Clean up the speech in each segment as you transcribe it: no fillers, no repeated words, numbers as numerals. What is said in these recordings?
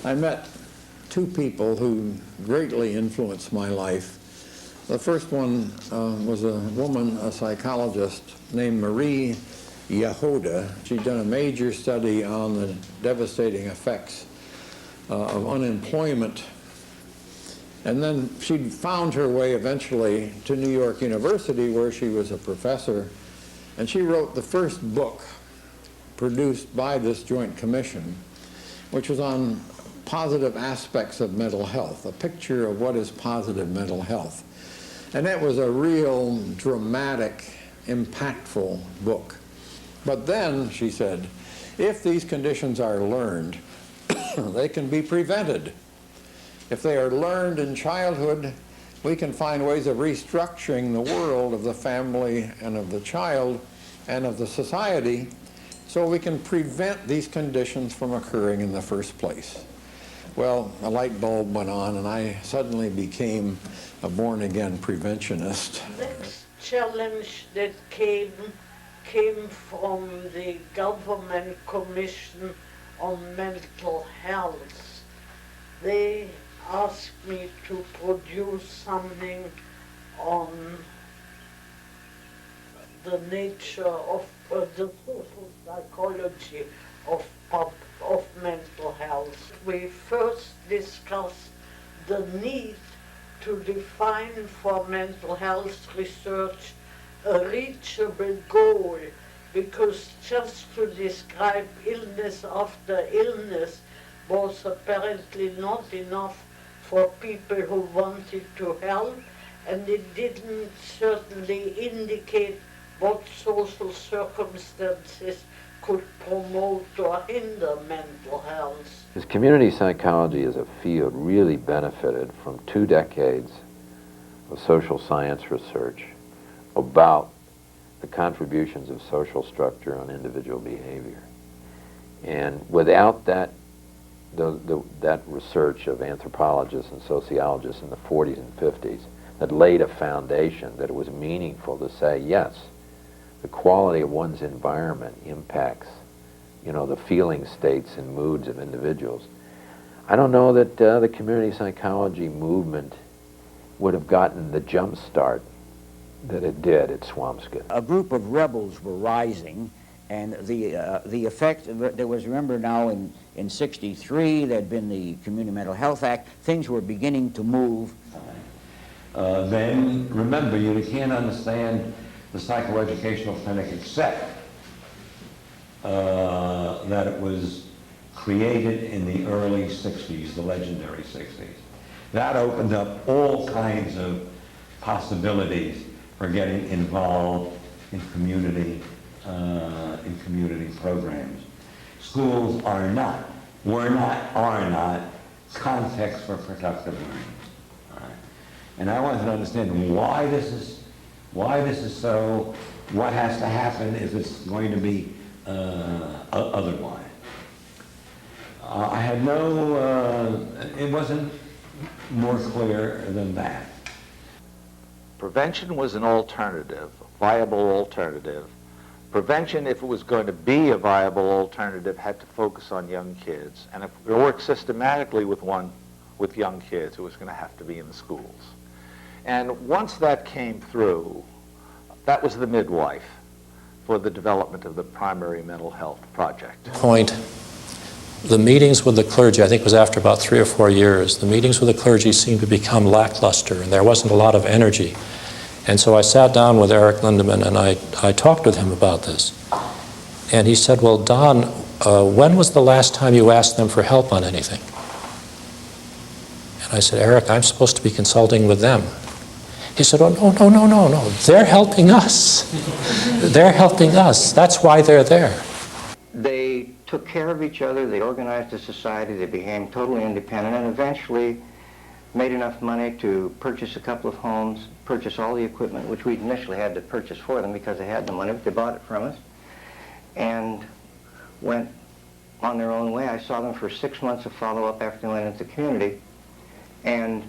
I met two people who greatly influenced my life. The first one was a woman, a psychologist named Marie Yahoda. She'd done a major study on the devastating effects of unemployment. And then she'd found her way eventually to New York University, where she was a professor. And she wrote the first book produced by this Joint Commission, which was on positive aspects of mental health, a picture of what is positive mental health. And that was a real dramatic, impactful book. But then, she said, if these conditions are learned, they can be prevented. If they are learned in childhood, we can find ways of restructuring the world of the family and of the child and of the society so we can prevent these conditions from occurring in the first place. Well, a light bulb went on and I suddenly became a born-again preventionist. Next challenge that came from the Government Commission on Mental Health. They asked me to produce something on the nature of the social psychology of mental health. We first discussed the need to define for mental health research a reachable goal, because just to describe illness after illness was apparently not enough for people who wanted to help, and it didn't certainly indicate what social circumstances could promote or hinder mental health. As community psychology as a field really benefited from 2 decades of social science research about the contributions of social structure on individual behavior. And without that that research of anthropologists and sociologists in the 40s and 50s that laid a foundation that it was meaningful to say, yes, the quality of one's environment impacts, you know, the feeling states and moods of individuals. I don't know that the community psychology movement would have gotten the jump start that it did at Swampscott. A group of rebels were rising, and the effect, there was, remember now in 63, there had been the Community Mental Health Act, things were beginning to move. Then, remember, you can't understand the psychoeducational clinic except that it was created in the early 60s, the legendary 60s. That opened up all kinds of possibilities for getting involved in community programs. Schools are not context for productive learning. All right. And I wanted to understand why this is so, what has to happen if it's going to be otherwise. I had no, it wasn't more clear than that. Prevention was an alternative, a viable alternative. Prevention, if it was going to be a viable alternative, had to focus on young kids. And if it worked systematically with young kids, it was going to have to be in the schools. And once that came through, that was the midwife for the development of the primary mental health project. The meetings with the clergy, I think it was after about 3 or 4 years, the meetings with the clergy seemed to become lackluster and there wasn't a lot of energy. And so I sat down with Eric Lindemann and I talked with him about this. And he said, well, Don, when was the last time you asked them for help on anything? And I said, Eric, I'm supposed to be consulting with them. He said, oh, no, they're helping us. They're helping us. That's why they're there. They took care of each other, they organized a society, they became totally independent, and eventually made enough money to purchase a couple of homes, purchase all the equipment, which we initially had to purchase for them because they had the money, but they bought it from us, and went on their own way. I saw them for 6 months of follow-up after they went into the community, and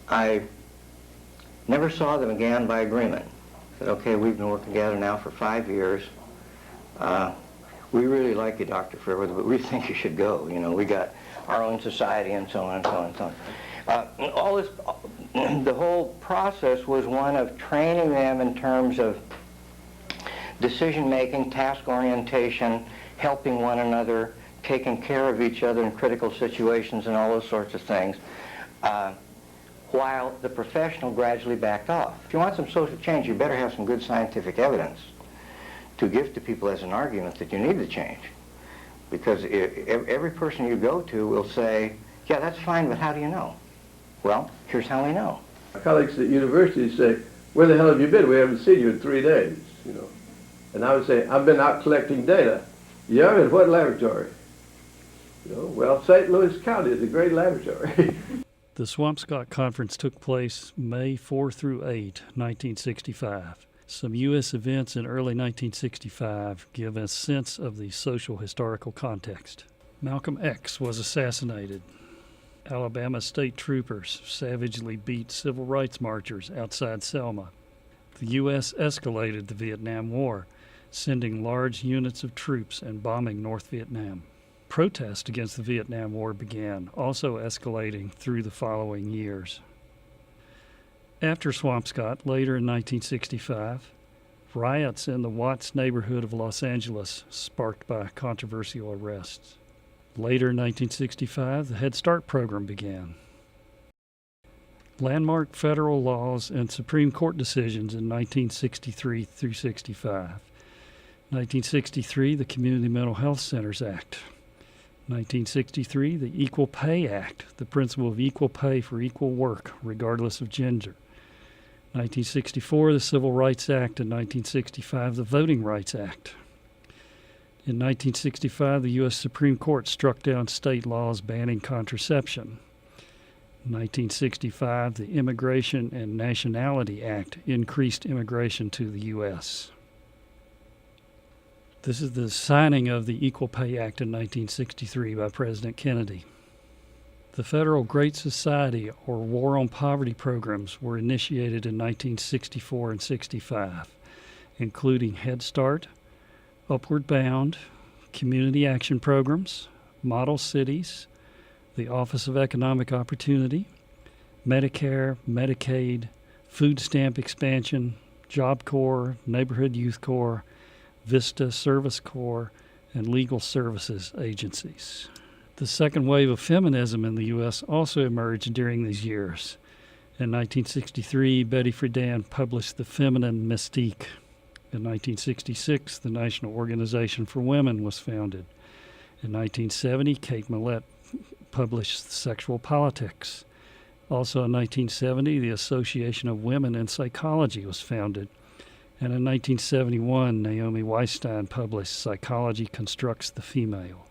I never saw them again by agreement. Said, okay, we've been working together now for 5 years. we really like you, Dr. Fairweather, but we think you should go. You know, we got our own society and so on and so on and so on. All this, the whole process was one of training them in terms of decision-making, task orientation, helping one another, taking care of each other in critical situations and all those sorts of things, while the professional gradually backed off. If you want some social change, you better have some good scientific evidence to give to people as an argument that you need to change. Because every person you go to will say, yeah, that's fine, but how do you know? Well, here's how we know. My colleagues at universities say, where the hell have you been? We haven't seen you in 3 days, you know. And I would say, I've been out collecting data. Yeah, in what laboratory? You know, well, St. Louis County is a great laboratory. The Swampscott Conference took place May 4 through 8, 1965. Some U.S. events in early 1965 give a sense of the social historical context. Malcolm X was assassinated. Alabama state troopers savagely beat civil rights marchers outside Selma. The U.S. escalated the Vietnam War, sending large units of troops and bombing North Vietnam. Protest against the Vietnam War began, also escalating through the following years. After Swampscott, later in 1965, riots in the Watts neighborhood of Los Angeles sparked by controversial arrests. Later in 1965, the Head Start program began. Landmark federal laws and Supreme Court decisions in 1963 through 65. 1963, the Community Mental Health Centers Act. 1963, the Equal Pay Act, the principle of equal pay for equal work, regardless of gender. 1964, the Civil Rights Act, and 1965, the Voting Rights Act. In 1965, the U.S. Supreme Court struck down state laws banning contraception. In 1965, the Immigration and Nationality Act increased immigration to the U.S. This is the signing of the Equal Pay Act in 1963 by President Kennedy. The Federal Great Society, or War on Poverty programs, were initiated in 1964 and 65, including Head Start, Upward Bound, Community Action Programs, Model Cities, the Office of Economic Opportunity, Medicare, Medicaid, Food Stamp Expansion, Job Corps, Neighborhood Youth Corps, Vista Service Corps, and Legal Services agencies. The second wave of feminism in the U.S. also emerged during these years. In 1963, Betty Friedan published The Feminine Mystique. In 1966, the National Organization for Women was founded. In 1970, Kate Millett published Sexual Politics. Also in 1970, the Association of Women in Psychology was founded. And in 1971, Naomi Weisstein published Psychology Constructs the Female.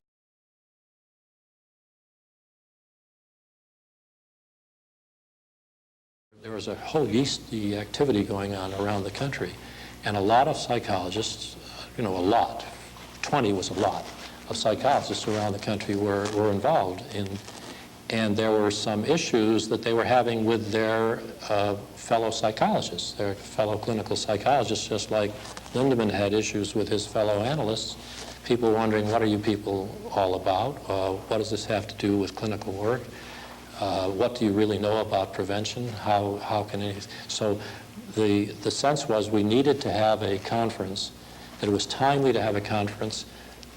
There was a whole yeasty activity going on around the country, and a lot of psychologists, a lot, 20 was a lot, of psychologists around the country were involved in, and there were some issues that they were having with their fellow psychologists, their fellow clinical psychologists, just like Lindemann had issues with his fellow analysts, people wondering, what are you people all about? What does this have to do with clinical work? What do you really know about prevention? How can anything? So the sense was we needed to have a conference, that it was timely to have a conference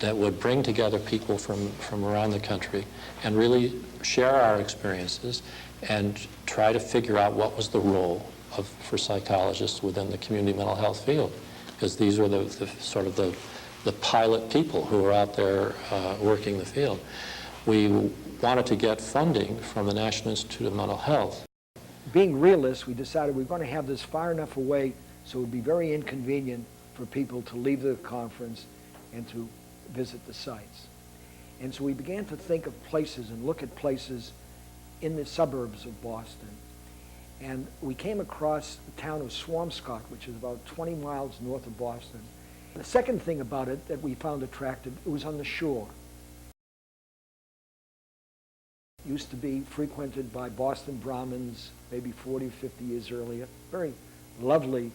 that would bring together people from around the country and really share our experiences and try to figure out what was the role for psychologists within the community mental health field, because these were the sort of the pilot people who were out there working the field. We wanted to get funding from the National Institute of Mental Health. Being realists, we decided we were going to have this far enough away so it would be very inconvenient for people to leave the conference and to visit the sites. And so we began to think of places and look at places in the suburbs of Boston. And we came across the town of Swampscott, which is about 20 miles north of Boston. The second thing about it that we found attractive, it was on the shore. It used to be frequented by Boston Brahmins maybe 40, 50 years earlier. Very lovely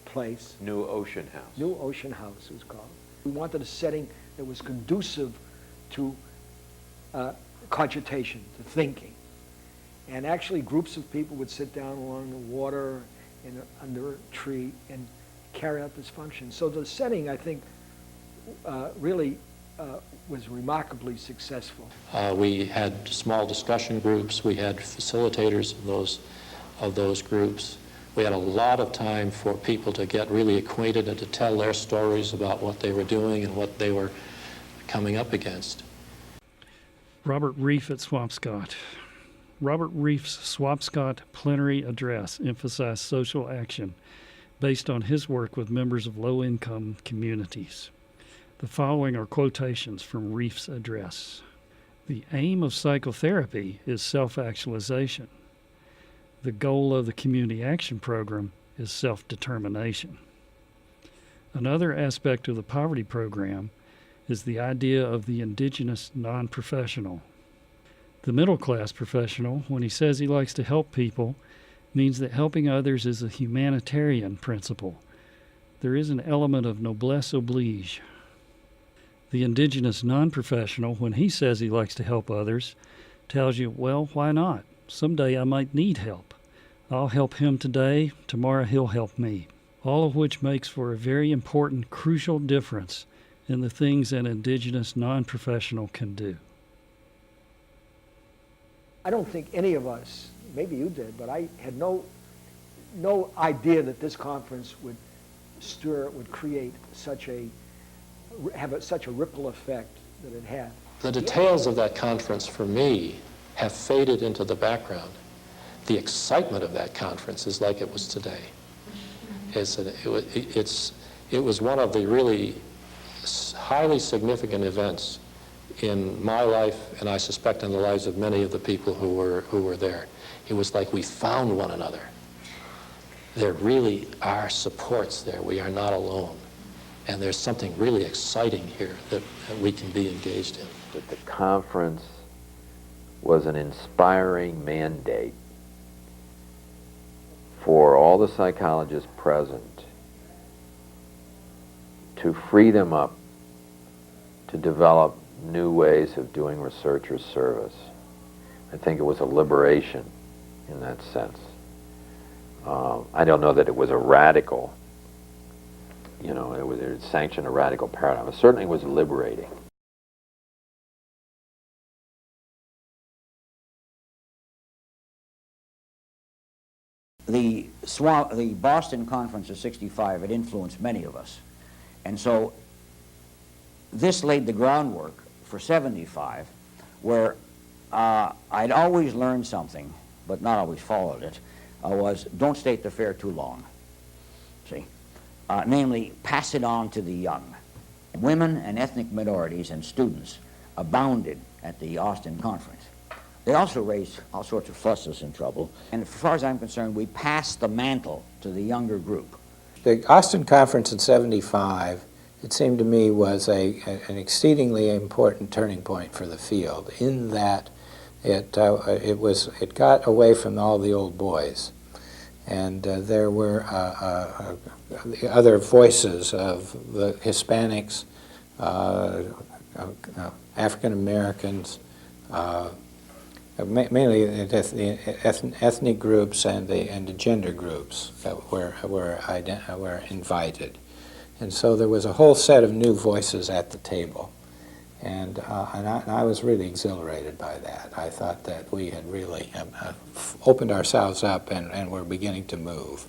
place. New Ocean House. New Ocean House, it was called. We wanted a setting that was conducive to cogitation, to thinking. And actually groups of people would sit down along the water under a tree and carry out this function. So the setting, I think, really was remarkably successful. We had small discussion groups. We had facilitators of those groups. We had a lot of time for people to get really acquainted and to tell their stories about what they were doing and what they were coming up against. Robert Reif at Swampscott. Robert Reif's Swampscott plenary address emphasized social action based on his work with members of low-income communities. The following are quotations from Reif's address. The aim of psychotherapy is self-actualization. The goal of the Community Action Program is self-determination. Another aspect of the poverty program is the idea of the indigenous non-professional. The middle-class professional, when he says he likes to help people, means that helping others is a humanitarian principle. There is an element of noblesse oblige. The indigenous non-professional, when he says he likes to help others, tells you, well, why not? Someday I might need help. I'll help him today, tomorrow he'll help me. All of which makes for a very important, crucial difference in the things an indigenous non-professional can do. I don't think any of us, maybe you did, but I had no idea that this conference would create such a ripple effect that it had. The details of that conference for me have faded into the background. The excitement of that conference is like it was today. It was one of the really highly significant events in my life, and I suspect in the lives of many of the people who were there. It was like we found one another. There really are supports there. We are not alone. And there's something really exciting here that we can be engaged in. That the conference was an inspiring mandate for all the psychologists present to free them up to develop new ways of doing research or service. I think it was a liberation in that sense. I don't know that it was a radical, it sanctioned a radical paradigm. It certainly was liberating. The Boston Conference of '65 had influenced many of us. And so this laid the groundwork for '75, where I'd always learned something, but not always followed it, was don't state the affair too long. See? Namely, pass it on to the young. Women and ethnic minorities and students abounded at the Austin Conference. They also raised all sorts of fusses and trouble, and as far as I'm concerned, we passed the mantle to the younger group. The Austin Conference in '75, it seemed to me, was an exceedingly important turning point for the field, in that it got away from all the old boys, and there were the other voices of the Hispanics, African Americans, mainly the ethnic groups and the gender groups that were invited. And so there was a whole set of new voices at the table. And I was really exhilarated by that. I thought that we had really opened ourselves up and were beginning to move.